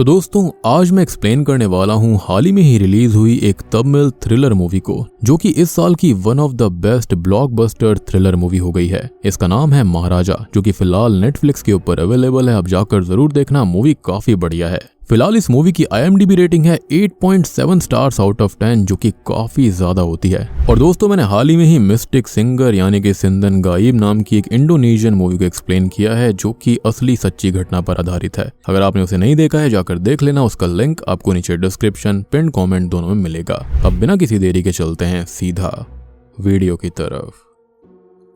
तो दोस्तों आज मैं एक्सप्लेन करने वाला हूँ हाल ही में ही रिलीज हुई एक तमिल थ्रिलर मूवी को, जो कि इस साल की one of the best blockbuster thriller movie हो गई है। इसका नाम है महाराजा, जो कि फिलहाल नेटफ्लिक्स के ऊपर अवेलेबल है। आप जाकर जरूर देखना, मूवी काफी बढ़िया है। फिलहाल इस मूवी की IMDb रेटिंग है 8.7 स्टार्स आउट ऑफ 10, जो कि काफी ज्यादा होती है। और दोस्तों मैंने हाल ही में ही मिस्टिक सिंगर यानी कि सिंदन गाइब नाम की एक इंडोनेशियन मूवी को एक्सप्लेन किया है, जो कि असली सच्ची घटना पर आधारित है। अगर आपने उसे नहीं देखा है जाकर देख लेना, उसका लिंक आपको नीचे डिस्क्रिप्शन पिन कॉमेंट दोनों में मिलेगा। अब बिना किसी देरी के चलते हैं सीधा वीडियो की तरफ।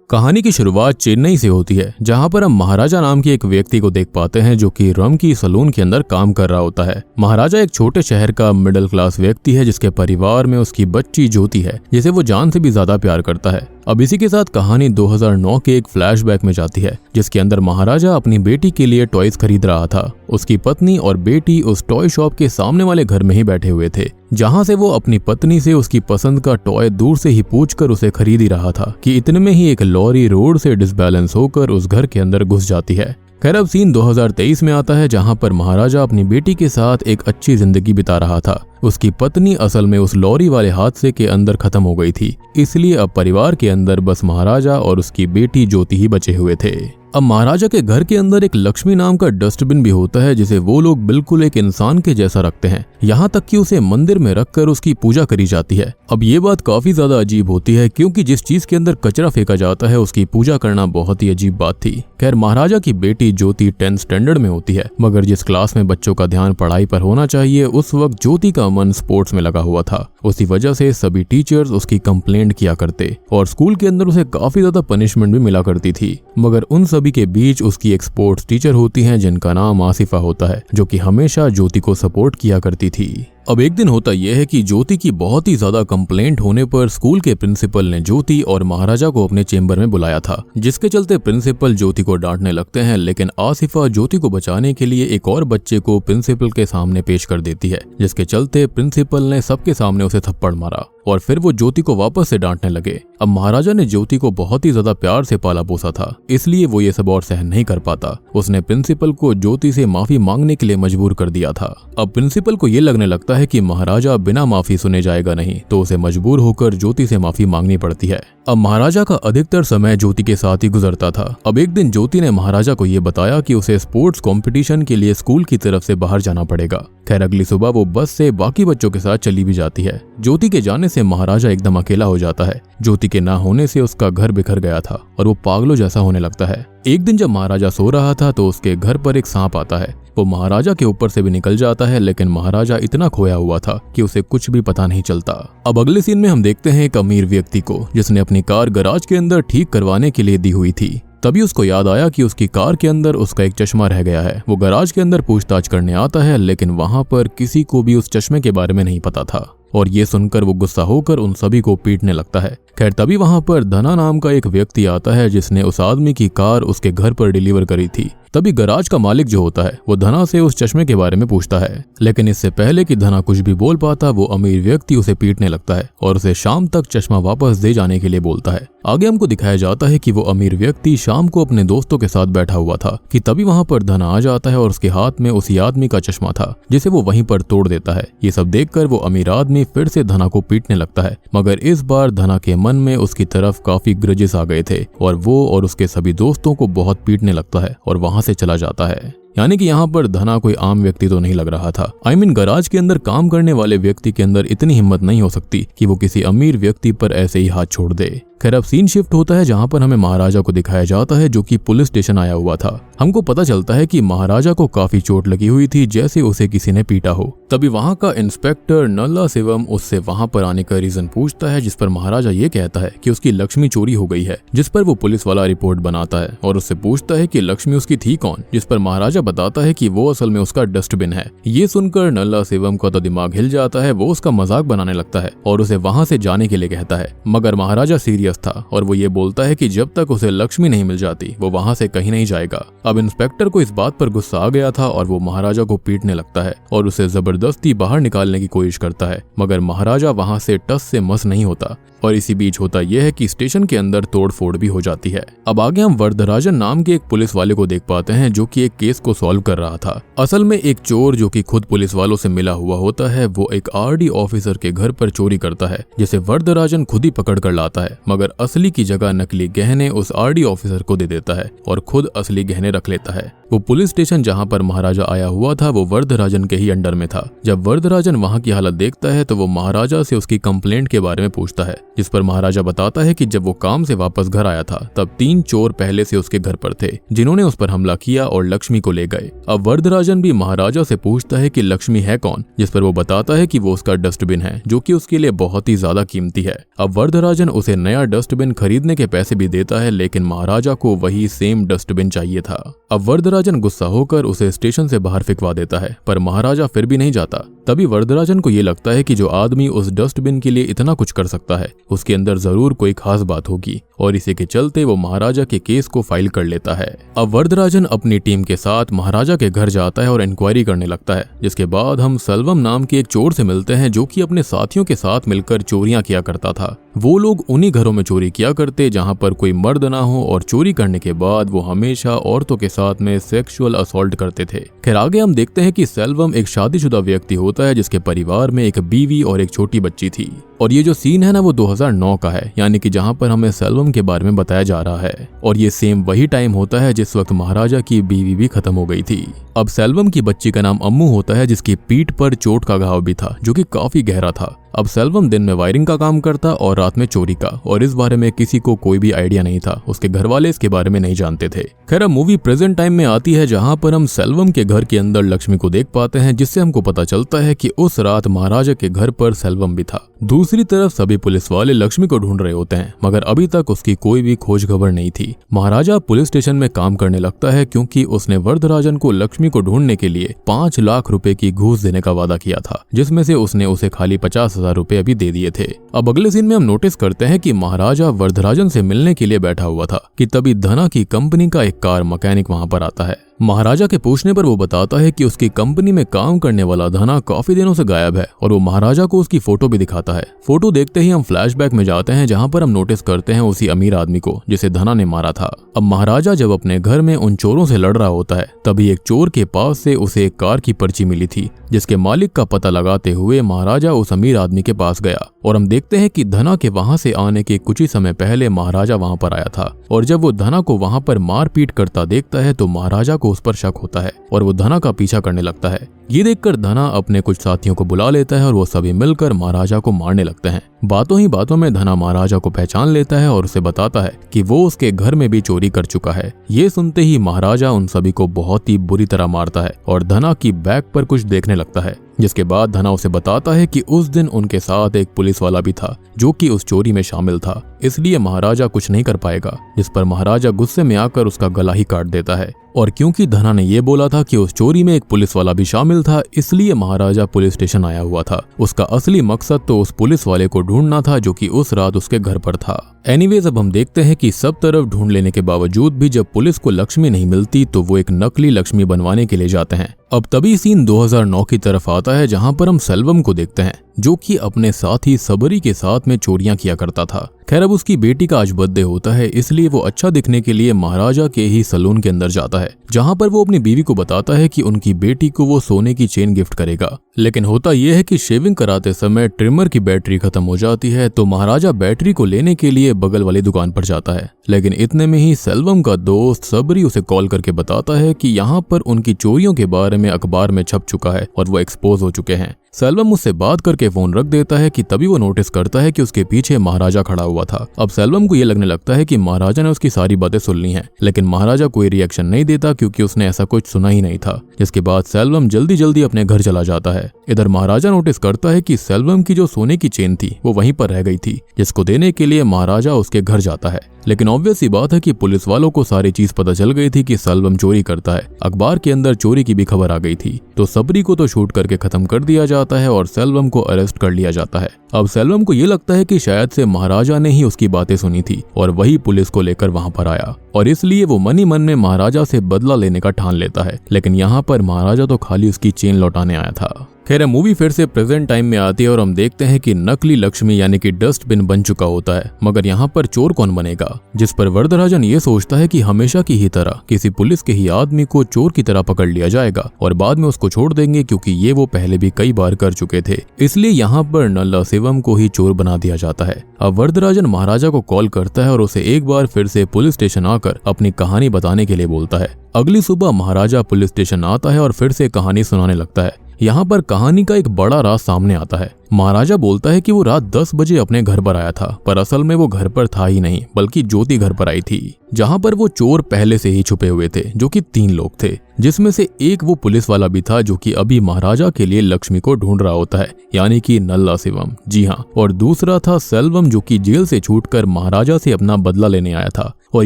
कहानी की शुरुआत चेन्नई से होती है, जहां पर हम महाराजा नाम के एक व्यक्ति को देख पाते हैं, जो कि रम की सलून के अंदर काम कर रहा होता है। महाराजा एक छोटे शहर का मिडिल क्लास व्यक्ति है, जिसके परिवार में उसकी बच्ची ज्योति है, जिसे वो जान से भी ज्यादा प्यार करता है। अब इसी के साथ कहानी 2009 के एक फ्लैशबैक में जाती है, जिसके अंदर महाराजा अपनी बेटी के लिए टॉयज खरीद रहा था। उसकी पत्नी और बेटी उस टॉय शॉप के सामने वाले घर में ही बैठे हुए थे, जहां से वो अपनी पत्नी से उसकी पसंद का टॉय दूर से ही पूछकर उसे खरीद ही रहा था कि इतने में ही एक लॉरी रोड से डिसबैलेंस होकर उस घर के अंदर घुस जाती है। खैर अब सीन 2023 में आता है, जहां पर महाराजा अपनी बेटी के साथ एक अच्छी जिंदगी बिता रहा था। उसकी पत्नी असल में उस लॉरी वाले हादसे के अंदर खत्म हो गई थी, इसलिए अब परिवार के अंदर बस महाराजा और उसकी बेटी ज्योति ही बचे हुए थे। अब महाराजा के घर के अंदर एक लक्ष्मी नाम का डस्टबिन भी होता है, जिसे वो लोग बिल्कुल एक इंसान के जैसा रखते हैं, यहाँ तक कि उसे मंदिर में रखकर उसकी पूजा करी जाती है। अब ये बात काफी ज्यादा अजीब होती है, क्योंकि जिस चीज के अंदर कचरा फेंका जाता है उसकी पूजा करना बहुत ही अजीब बात थी। खैर महाराजा की बेटी ज्योति 10th स्टैंडर्ड में होती है, मगर जिस क्लास में बच्चों का ध्यान पढ़ाई पर होना चाहिए, उस वक्त ज्योति का मन स्पोर्ट्स में लगा हुआ था। उसी वजह से सभी टीचर्स उसकी कंप्लेंट किया करते और स्कूल के अंदर उसे काफी ज्यादा पनिशमेंट भी मिला करती थी। मगर उन सभी के बीच उसकी एक स्पोर्ट्स टीचर होती हैं, जिनका नाम आसिफा होता है, जो कि हमेशा ज्योति को सपोर्ट किया करती थी। अब एक दिन होता यह है कि ज्योति की बहुत ही ज्यादा कंप्लेंट होने पर स्कूल के प्रिंसिपल ने ज्योति और महाराजा को अपने चेंबर में बुलाया था, जिसके चलते प्रिंसिपल ज्योति को डांटने लगते हैं। लेकिन आसिफा ज्योति को बचाने के लिए एक और बच्चे को प्रिंसिपल के सामने पेश कर देती है, जिसके चलते प्रिंसिपल ने सबके सामने उसे थप्पड़ मारा और फिर वो ज्योति को वापस से डांटने लगे। अब महाराजा ने ज्योति को बहुत ही ज्यादा प्यार से पाला पोसा था, इसलिए वो ये सब और सहन नहीं कर पाता। उसने प्रिंसिपल को ज्योति से माफी मांगने के लिए मजबूर कर दिया था। अब प्रिंसिपल को ये लगने लगता है कि महाराजा बिना माफी सुने जाएगा नहीं, तो उसे मजबूर होकर ज्योति से माफी मांगनी पड़ती है। अब महाराजा का अधिकतर समय ज्योति के साथ ही गुजरता था। अब एक दिन ज्योति ने महाराजा को ये बताया कि उसे स्पोर्ट्स कंपटीशन के लिए स्कूल की तरफ से बाहर जाना पड़ेगा। खैर अगली सुबह वो बस से बाकी बच्चों के साथ चली भी जाती है। ज्योति के जाने से महाराजा एकदम अकेला हो जाता है। ज्योति के ना होने से उसका घर बिखर गया था और वो पागलों जैसा होने लगता है। एक दिन जब महाराजा सो रहा था तो उसके घर पर एक सांप आता है। वो महाराजा के ऊपर से भी निकल जाता है, लेकिन महाराजा इतना खोया हुआ था कि उसे कुछ भी पता नहीं चलता। अब अगले सीन में हम देखते हैं एक अमीर व्यक्ति को, जिसने अपनी कार गैराज के अंदर ठीक करवाने के लिए दी हुई थी। तभी उसको याद आया कि उसकी कार के अंदर उसका एक चश्मा रह गया है। वो गैराज के अंदर पूछताछ करने आता है, लेकिन वहां पर किसी को भी उस चश्मे के बारे में नहीं पता था और ये सुनकर वो गुस्सा होकर उन सभी को पीटने लगता है। खैर तभी वहां पर धना नाम का एक व्यक्ति आता है, जिसने उस आदमी की कार उसके घर पर डिलीवर करी थी। तभी गैराज का मालिक जो होता है वो धना से उस चश्मे के बारे में पूछता है, लेकिन इससे पहले कि धना कुछ भी बोल पाता, वो अमीर व्यक्ति उसे पीटने लगता है और उसे शाम तक चश्मा वापस दे जाने के लिए बोलता है। आगे हमको दिखाया जाता है कि वो अमीर व्यक्ति शाम को अपने दोस्तों के साथ बैठा हुआ था कि तभी वहां पर धना आ जाता है और उसके हाथ में उसी आदमी का चश्मा था, जिसे वो वहीं पर तोड़ देता है। ये सब देखकर वो अमीर आदमी फिर से धना को पीटने लगता है, मगर इस बार धना के मन में उसकी तरफ काफी ग्रजेस आ गए थे और वो और उसके सभी दोस्तों को बहुत पीटने लगता है और वहां से चला जाता है। यानी कि यहाँ पर धना कोई आम व्यक्ति तो नहीं लग रहा था। गैराज के अंदर काम करने वाले व्यक्ति के अंदर इतनी हिम्मत नहीं हो सकती कि वो किसी अमीर व्यक्ति पर ऐसे ही हाथ छोड़ दे। खैर अब सीन शिफ्ट होता है, जहाँ पर हमें महाराजा को दिखाया जाता है, जो कि पुलिस स्टेशन आया हुआ था। हमको पता चलता है कि महाराजा को काफी चोट लगी हुई थी, जैसे उसे किसी ने पीटा हो। तभी वहाँ का इंस्पेक्टर नल्ला शिवम उससे वहाँ पर आने का रीजन पूछता है, जिस पर महाराजा ये कहता है कि उसकी लक्ष्मी चोरी हो गई है, जिस पर वो पुलिस वाला रिपोर्ट बनाता है और उससे पूछता है कि लक्ष्मी उसकी थी कौन, जिस पर महाराजा बताता है कि वो असल में उसका डस्टबिन है। ये सुनकर नल्ला शिवम का तो दिमाग हिल जाता है। वो उसका मजाक बनाने लगता है और उसे वहाँ से जाने के लिए कहता है, मगर महाराजा सीरियस था और वो ये बोलता है कि जब तक उसे लक्ष्मी नहीं मिल जाती वो वहाँ से कहीं नहीं जाएगा। अब इंस्पेक्टर को इस बात पर गुस्सा आ गया था और वो महाराजा को पीटने लगता है और उसे जबरदस्ती बाहर निकालने की कोशिश करता है, मगर महाराजा वहाँ से टस से मस नहीं होता और इसी बीच होता यह है कि स्टेशन के अंदर तोड़फोड़ भी हो जाती है। अब आगे हम वरदराजन नाम के एक पुलिस वाले को देख पाते हैं जो कि एक केस को सॉल्व कर रहा था। असल में एक चोर जो कि खुद पुलिस वालों से मिला हुआ होता है, वो एक आरडी ऑफिसर के घर पर चोरी करता है, जिसे वरदराजन खुद ही पकड़ कर लाता है, मगर असली की जगह नकली गहने उस आरडी ऑफिसर को दे देता है और खुद असली गहने रख लेता है। वो पुलिस स्टेशन जहाँ पर महाराजा आया हुआ था वो वरदराजन के ही अंडर में था। जब वरदराजन वहाँ की हालत देखता है तो वो महाराजा से उसकी कंप्लेंट के बारे में पूछता है, जिस पर महाराजा बताता है कि जब वो काम से वापस घर आया था तब 3 चोर पहले से उसके घर पर थे, जिन्होंने उस पर हमला किया और लक्ष्मी को ले गए। अब वरदराजन भी महाराजा से पूछता है कि लक्ष्मी है कौन, जिस पर वो बताता है कि वो उसका डस्टबिन है, जो कि उसके लिए बहुत ही ज्यादा कीमती है। अब वरदराजन उसे नया डस्टबिन खरीदने के पैसे भी देता है, लेकिन महाराजा को वही सेम डस्टबिन चाहिए था। अब वरदराजन गुस्सा होकर उसे स्टेशन से बाहर फेंकवा देता है, पर महाराजा फिर भी नहीं जाता। तभी वरदराजन को ये लगता है कि जो आदमी उस डस्टबिन के लिए इतना कुछ कर सकता है उसके अंदर जरूर कोई खास बात होगी, और इसी के चलते वो महाराजा के केस को फाइल कर लेता है। अब वरदराजन अपनी टीम के साथ महाराजा के घर जाता है और इंक्वायरी करने लगता है, जिसके बाद हम सेल्वम नाम के एक चोर से मिलते हैं जो कि अपने साथियों के साथ मिलकर चोरियां किया करता था। वो लोग उन्हीं घरों में चोरी किया करते जहां पर कोई मर्द ना हो, और चोरी करने के बाद वो हमेशा औरतों के साथ में सेक्सुअल असॉल्ट करते थे। खैर आगे हम देखते हैं कि सेल्वम एक शादीशुदा व्यक्ति होता है जिसके परिवार में एक बीवी और एक छोटी बच्ची थी, और ये जो सीन है ना वो 2009 का है, यानी कि जहां पर हमें सेल्वम के बारे में बताया जा रहा है, और ये सेम वही टाइम होता है जिस वक्त महाराजा की बीवी भी खत्म हो गई थी। अब सेल्वम की बच्ची का नाम अम्मू होता है, जिसकी पीठ पर चोट का घाव भी था जो कि काफी गहरा था। अब सेल्वम दिन में वायरिंग का काम करता और रात में चोरी का, और इस बारे में किसी को कोई भी आइडिया नहीं था, उसके घर वाले इसके बारे में नहीं जानते थे। खैर अब मूवी प्रेजेंट टाइम में आती है जहां पर हम सेल्वम के घर के अंदर लक्ष्मी को देख पाते हैं, जिससे हमको पता चलता है कि उस रात महाराजा के घर पर सेल्वम भी था। दूसरी तरफ सभी पुलिस वाले लक्ष्मी को ढूंढ रहे होते हैं, मगर अभी तक उसकी कोई भी खोज खबर नहीं थी। महाराजा पुलिस स्टेशन में काम करने लगता है क्योंकि उसने वरदराजन को लक्ष्मी को ढूंढने के लिए 5 लाख रुपए की घूस देने का वादा किया था, जिसमें से उसने उसे खाली 50,000 रुपए अभी दे दिए थे। अब अगले सीन में हम नोटिस करते हैं कि महाराजा वरदराजन से मिलने के लिए बैठा हुआ था कि तभी धना की कंपनी का एक कार मैकेनिक वहां पर आता है। महाराजा के पूछने पर वो बताता है कि उसकी कंपनी में काम करने वाला धना काफी दिनों से गायब है, और वो महाराजा को उसकी फोटो भी दिखाता है। फोटो देखते ही हम फ्लैशबैक में जाते हैं जहां पर हम नोटिस करते हैं उसी अमीर आदमी को जिसे धना ने मारा था। अब महाराजा जब अपने घर में उन चोरों से लड़ रहा होता है तभी एक चोर के पास से उसे एक कार की पर्ची मिली थी, जिसके मालिक का पता लगाते हुए महाराजा उस अमीर आदमी के पास गया, और हम देखते हैं कि धना के वहां से आने के कुछ ही समय पहले महाराजा वहां पर आया था, और जब वो धना को वहां पर मारपीट करता देखता है तो महाराजा को उस पर शक होता है और वो धना का पीछा करने लगता है। ये देखकर धना अपने कुछ साथियों को बुला लेता है और वो सभी मिलकर महाराजा को मारने लगते हैं। बातों ही बातों में धना महाराजा को पहचान लेता है और उसे बताता है कि वो उसके घर में भी चोरी कर चुका है। ये सुनते ही महाराजा उन सभी को बहुत ही बुरी तरह मारता है और धना की बैग पर कुछ देखने लगता है, जिसके बाद धना उसे बताता है कि उस दिन उनके साथ एक पुलिस वाला भी था जो कि उस चोरी में शामिल था, इसलिए महाराजा कुछ नहीं कर पाएगा। जिस पर महाराजा गुस्से में आकर उसका गला ही काट देता है, और क्योंकि धना ने ये बोला था कि उस चोरी में एक पुलिस वाला भी शामिल था, इसलिए महाराजा पुलिस स्टेशन आया हुआ था। उसका असली मकसद तो उस पुलिस वाले को ढूंढना था जो कि उस रात उसके घर पर था। एनीवेज अब हम देखते हैं कि सब तरफ ढूंढ लेने के बावजूद भी जब पुलिस को लक्ष्मी नहीं मिलती तो वो एक नकली लक्ष्मी बनवाने के लिए जाते हैं। अब तभी सीन 2009 की तरफ आता है जहां पर हम सेल्वम को देखते हैं जो कि अपने साथी सबरी के साथ में चोरियां किया करता था। खैर अब उसकी बेटी का आज बर्थडे होता है, इसलिए वो अच्छा दिखने के लिए महाराजा के ही सलून के अंदर जाता है, जहां पर वो अपनी बीवी को बताता है कि उनकी बेटी को वो सोने की चेन गिफ्ट करेगा। लेकिन होता यह है कि शेविंग कराते समय ट्रिमर की बैटरी खत्म हो जाती है, तो महाराजा बैटरी को लेने के लिए बगल वाली दुकान पर जाता है। लेकिन इतने में ही सेल्वम का दोस्त सबरी उसे कॉल करके बताता है कि यहाँ पर उनकी चोरियों के बारे में अखबार में छप चुका है और वो एक्सपोज हो चुके हैं। सेल्वम उससे बात करके फोन रख देता है कि तभी वो नोटिस करता है कि उसके पीछे महाराजा खड़ा हुआ था। अब सेल्वम को ये लगने लगता है कि महाराजा ने उसकी सारी बातें सुन ली हैं, लेकिन महाराजा कोई रिएक्शन नहीं देता क्योंकि उसने ऐसा कुछ सुना ही नहीं था। जिसके बाद सेल्वम जल्दी जल्दी अपने घर चला जाता है। इधर महाराजा नोटिस करता है कि सेल्वम की जो सोने की चेन थी वो वहीं पर रह गई थी, जिसको देने के लिए महाराजा उसके घर जाता है। लेकिन ऑब्वियस सी बात है कि पुलिस वालों को सारी चीज पता चल गई थी कि सेल्वम चोरी करता है। अखबार के अंदर चोरी की भी खबर आ गई थी, तो सबरी को तो शूट करके खत्म कर दिया जाता है और सेल्वम को अरेस्ट कर लिया जाता है। अब सेल्वम को ये लगता है कि शायद से महाराजा ने ही उसकी बातें सुनी थी और वही पुलिस को लेकर वहां पर आया, और इसलिए वो मन ही मन में महाराजा से बदला लेने का ठान लेता है। लेकिन यहाँ पर महाराजा तो खाली उसकी चेन लौटाने आया था। खैर मूवी फिर से प्रेजेंट टाइम में आती है और हम देखते हैं कि नकली लक्ष्मी यानी कि डस्टबिन बन चुका होता है, मगर यहाँ पर चोर कौन बनेगा, जिस पर वरदराजन ये सोचता है कि हमेशा की ही तरह किसी पुलिस के ही आदमी को चोर की तरह पकड़ लिया जाएगा और बाद में उसको छोड़ देंगे, क्योंकि ये वो पहले भी कई बार कर चुके थे। इसलिए यहाँ पर नल्ला शिवम को ही चोर बना दिया जाता है। अब वरदराजन महाराजा को कॉल करता है और उसे एक बार फिर से पुलिस स्टेशन आकर अपनी कहानी बताने के लिए बोलता है। अगली सुबह महाराजा पुलिस स्टेशन आता है और फिर से कहानी सुनाने लगता है। यहाँ पर कहानी का एक बड़ा राज सामने आता है। महाराजा बोलता है कि वो रात 10 बजे अपने घर पर आया था, पर असल में वो घर पर था ही नहीं, बल्कि ज्योति घर पर आई थी, जहाँ पर वो चोर पहले से ही छुपे हुए थे, जो कि 3 लोग थे, जिसमें से एक वो पुलिस वाला भी था जो कि अभी महाराजा के लिए लक्ष्मी को ढूंढ रहा होता है, यानी कि नल्ला शिवम। जी हाँ, और दूसरा था सेल्वम, जो कि जेल से छूटकर महाराजा से अपना बदला लेने आया था। और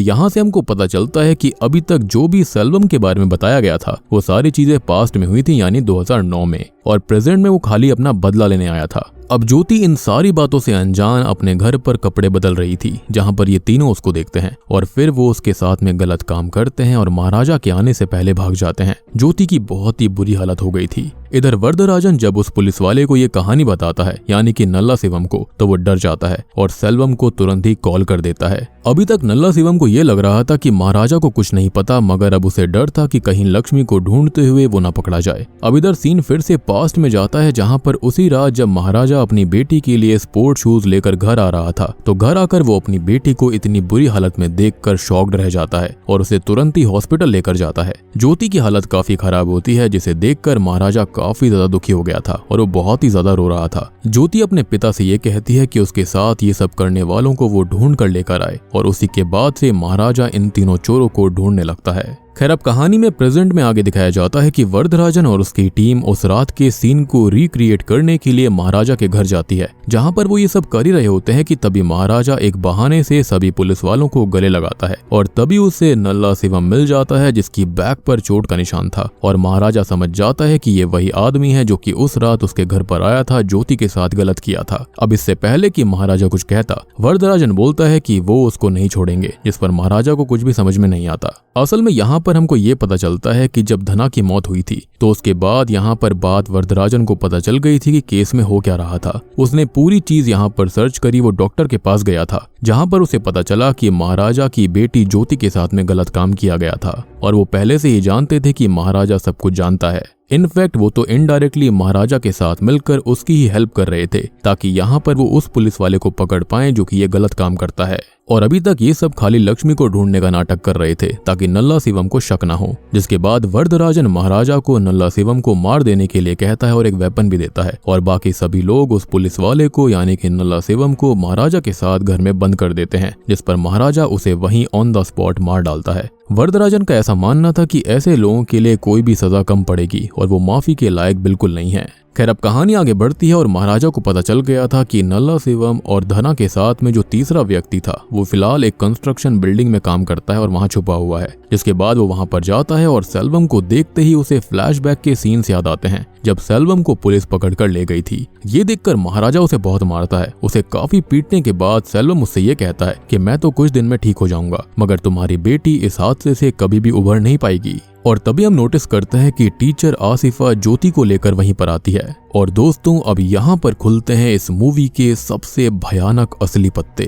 यहाँ से हमको पता चलता है कि अभी तक जो भी सेल्वम के बारे में बताया गया था वो सारी चीजें पास्ट में हुई थी, यानी 2009 में, और प्रेजेंट में वो खाली अपना बदला लेने आया था। अब ज्योति इन सारी बातों से अनजान अपने घर पर कपड़े बदल रही थी, जहां पर ये तीनों उसको देखते हैं और फिर वो उसके साथ में गलत काम करते हैं और महाराजा के आने से पहले भाग जाते हैं। ज्योति की बहुत ही बुरी हालत हो गई थी। इधर वरदराजन जब उस पुलिस वाले को ये कहानी बताता है, यानी कि नल्ला शिवम को, तो वो डर जाता है और सेल्वम को तुरंत ही कॉल कर देता है। अभी तक नल्ला शिवम को ये लग रहा था कि महाराजा को कुछ नहीं पता, मगर अब उसे डर था कि कहीं लक्ष्मी को ढूंढते हुए वो न पकड़ा जाए। अब इधर सीन फिर से पास्ट में जाता है, जहाँ पर उसी रात जब महाराजा अपनी बेटी के लिए स्पोर्ट शूज लेकर घर आ रहा था, तो घर आकर वो अपनी बेटी को इतनी बुरी हालत में देखकर शॉक्ड रह जाता है और उसे तुरंत ही हॉस्पिटल लेकर जाता है। ज्योति की हालत काफी खराब होती है, जिसे देखकर महाराजा काफी ज्यादा दुखी हो गया था और वो बहुत ही ज्यादा रो रहा था। ज्योति अपने पिता से ये कहती है कि उसके साथ ये सब करने वालों को वो ढूंढ कर लेकर आए, और उसी के बाद से महाराजा इन तीनों चोरों को ढूंढने लगता है। खैर अब कहानी में प्रेजेंट में आगे दिखाया जाता है कि वरदराजन और उसकी टीम उस रात के सीन को रिक्रिएट करने के लिए महाराजा के घर जाती है, जहां पर वो ये सब कर ही रहे होते हैं कि तभी महाराजा एक बहाने से सभी पुलिस वालों को गले लगाता है और तभी उसे नल्ला शिवम मिल जाता है, जिसकी बैक पर चोट का निशान था, और महाराजा समझ जाता है कि ये वही आदमी है जो कि उस रात उसके घर पर आया था, ज्योति के साथ गलत किया था। अब इससे पहले कि महाराजा कुछ कहता, वरदराजन बोलता है कि वो उसको नहीं छोड़ेंगे, जिस पर महाराजा को कुछ भी समझ में नहीं आता। असल में यहाँ पर हमको ये पता चलता है कि जब धना की मौत हुई थी, तो उसके बाद यहाँ पर बात वरदराजन को पता चल गई थी कि केस में हो क्या रहा था। उसने पूरी चीज यहाँ पर सर्च करी, वो डॉक्टर के पास गया था, जहाँ पर उसे पता चला कि महाराजा की बेटी ज्योति के साथ में गलत काम किया गया था, और वो पहले से ही जानते थे कि महाराजा सब कुछ जानता है। इनफैक्ट वो तो इनडायरेक्टली महाराजा के साथ मिलकर उसकी ही हेल्प कर रहे थे, ताकि यहाँ पर वो उस पुलिस वाले को पकड़ पाएं जो कि ये गलत काम करता है। और अभी तक ये सब खाली लक्ष्मी को ढूंढने का नाटक कर रहे थे, ताकि नल्ला शिवम को शक न हो। जिसके बाद वरदराजन महाराजा को नल्ला शिवम को मार देने के लिए कहता है और एक वेपन भी देता है, और बाकी सभी लोग उस पुलिस वाले को यानी कि नल्ला शिवम को महाराजा के साथ घर में बंद कर देते हैं, जिस पर महाराजा उसे वहीं ऑन द स्पॉट मार डालता है। वरदराजन का ऐसा मानना था कि ऐसे लोगों के लिए कोई भी सजा कम पड़ेगी और वो माफी के लायक बिल्कुल नहीं है। खैर अब कहानी आगे बढ़ती है और महाराजा को पता चल गया था कि नल्ला शिवम और धना के साथ में जो तीसरा व्यक्ति था वो फिलहाल एक कंस्ट्रक्शन बिल्डिंग में काम करता है और वहां छुपा हुआ है। जिसके बाद वो वहां पर जाता है और सेल्वम को देखते ही उसे फ्लैशबैक के सीन्स याद आते हैं, जब सेल्वम को पुलिस पकड़कर ले गई थी। ये देखकर महाराजा उसे बहुत मारता है। उसे काफी पीटने के बाद सेल्वम उससे ये कहता है कि मैं तो कुछ दिन में ठीक हो जाऊंगा, मगर तुम्हारी बेटी इस हादसे से कभी भी उभर नहीं पाएगी। और तभी हम नोटिस करते हैं कि टीचर आसिफा ज्योति को लेकर वहीं पर आती है। और दोस्तों अब यहाँ पर खुलते हैं इस मूवी के सबसे भयानक असली पत्ते।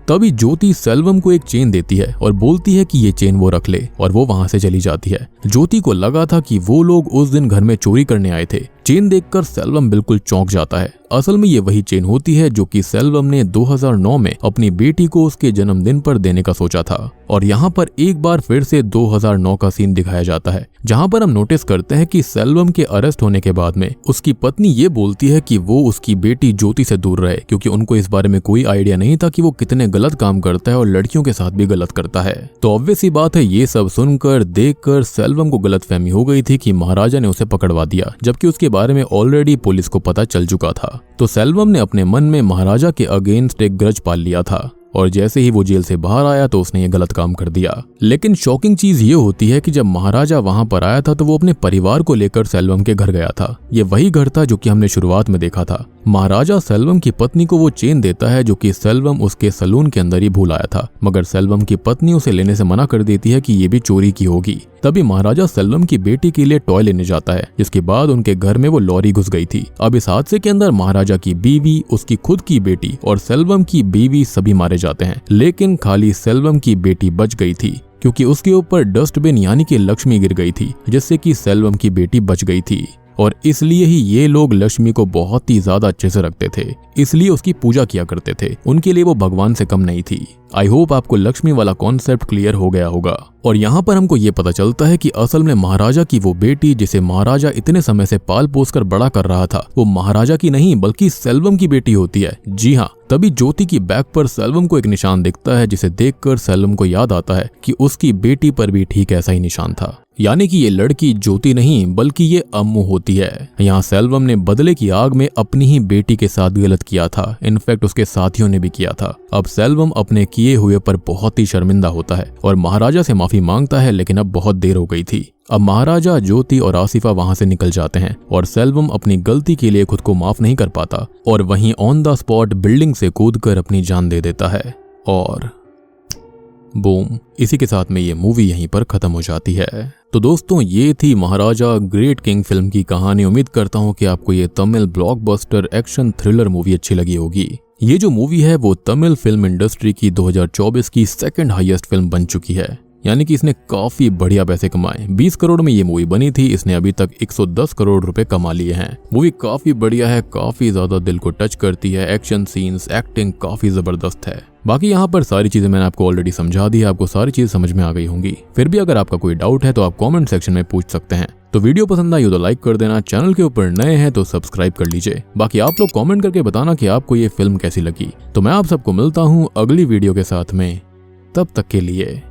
तभी ज्योति सेल्वम को एक चेन देती है और बोलती है कि ये चेन वो रख ले, और वो वहां से चली जाती है। ज्योति को लगा था कि वो लोग उस दिन घर में चोरी करने आए थे। चेन देखकर सेल्वम बिल्कुल चौंक जाता है। असल में ये वही चेन होती है जो कि सेल्वम ने 2009 में अपनी बेटी को उसके जन्मदिन पर देने का सोचा था। और यहाँ पर एक बार फिर से 2009 का सीन दिखाया जाता है, जहाँ पर हम नोटिस करते हैं कि सेल्वम के अरेस्ट होने के बाद में उसकी पत्नी ये बोलती है कि वो उसकी बेटी ज्योति से दूर रहे, क्योंकि उनको इस बारे में कोई आइडिया नहीं था कि वो कितने गलत काम करता है और लड़कियों के साथ भी गलत करता है। तो ऑब्वियस सी बात है, ये सब सुनकर देखकर सेल्वम को गलतफहमी हो गई थी कि महाराजा ने उसे पकड़वा दिया, जबकि उसके बारे में ऑलरेडी पुलिस को पता चल चुका था। तो सेल्वम ने अपने मन में महाराजा के अगेंस्ट एक ग्रज पाल लिया था। और जैसे ही वो जेल से बाहर आया तो उसने ये गलत काम कर दिया। लेकिन शॉकिंग चीज ये होती है कि जब महाराजा वहां पर आया था तो वो अपने परिवार को लेकर सेल्वम के घर गया था। ये वही घर था जो कि हमने शुरुआत में देखा था। महाराजा सेल्वम की पत्नी को वो चेन देता है जो कि सेल्वम उसके सलून के अंदर ही भूल आया था, मगर सेल्वम की पत्नी उसे लेने से मना कर देती है कि ये भी चोरी की होगी। तभी महाराजा सेल्वम की बेटी के लिए टॉय लेने जाता है, जिसके बाद उनके घर में वो लॉरी घुस गई थी। अब इस हादसे के अंदर महाराजा की बीवी, उसकी खुद की बेटी और सेल्वम की बीवी सभी मारे जाते हैं, लेकिन खाली सेल्वम की बेटी बच गई थी क्योंकि उसके ऊपर डस्टबिन यानी कि लक्ष्मी गिर गई थी, जिससे कि सेल्वम की बेटी बच गई थी। और इसलिए ही ये लोग लक्ष्मी को बहुत ही ज्यादा अच्छे से रखते थे, इसलिए उसकी पूजा किया करते थे। उनके लिए वो भगवान से कम नहीं थी। आई होप आपको लक्ष्मी वाला कॉन्सेप्ट क्लियर हो गया होगा। और यहाँ पर हमको ये पता चलता है कि असल में महाराजा की वो बेटी जिसे महाराजा इतने समय से पाल पोस कर बड़ा कर रहा था, वो महाराजा की नहीं बल्कि सेल्वम की बेटी होती है। जी हाँ, तभी ज्योति की बैग पर सेल्वम को एक निशान दिखता है, जिसे देखकर सेल्वम को याद आता है कि उसकी बेटी पर भी ठीक ऐसा ही निशान था। यानी कि ये लड़की ज्योति नहीं बल्कि ये अम्मू होती है। यहाँ सेल्वम ने बदले की आग में अपनी ही बेटी के साथ गलत किया था, इनफैक्ट उसके साथियों ने भी किया था। अब सेल्वम अपने किए हुए पर बहुत ही शर्मिंदा होता है और महाराजा से माफी मांगता है, लेकिन अब बहुत देर हो गई थी। अब महाराजा, ज्योति और आसिफा वहां से निकल जाते हैं और सेल्वम अपनी गलती के लिए खुद को माफ नहीं कर पाता और वहीं ऑन द स्पॉट बिल्डिंग से कूदकर अपनी जान दे देता है। और बूम, इसी के साथ में ये मूवी यहीं पर खत्म हो जाती है। तो दोस्तों, ये थी महाराजा ग्रेट किंग फिल्म की कहानी। उम्मीद करता हूँ कि आपको ये Tamil blockbuster action thriller movie अच्छी लगी होगी। ये जो मूवी है वो तमिल फिल्म इंडस्ट्री की 2024 की सेकंड हाईएस्ट फिल्म बन चुकी है, यानी कि इसने काफी बढ़िया पैसे कमाए। 20 करोड़ में ये मूवी बनी थी, इसने अभी तक 110 करोड़ रुपए कमा लिए हैं। मूवी काफी बढ़िया है, काफी ज्यादा दिल को टच करती है। एक्शन सीन्स, एक्टिंग काफी जबरदस्त है। बाकी यहाँ पर सारी चीजें मैंने आपको ऑलरेडी समझा दी है, आपको सारी चीजें समझ में आ गई होंगी। फिर भी अगर आपका कोई डाउट है तो आप कमेंट सेक्शन में पूछ सकते हैं। तो वीडियो पसंद आई हो तो लाइक कर देना, चैनल के ऊपर नए हैं तो सब्सक्राइब कर लीजिए। बाकी आप लोग कमेंट करके बताना कि आपको ये फिल्म कैसी लगी। तो मैं आप सबको मिलता हूँ अगली वीडियो के साथ में, तब तक के लिए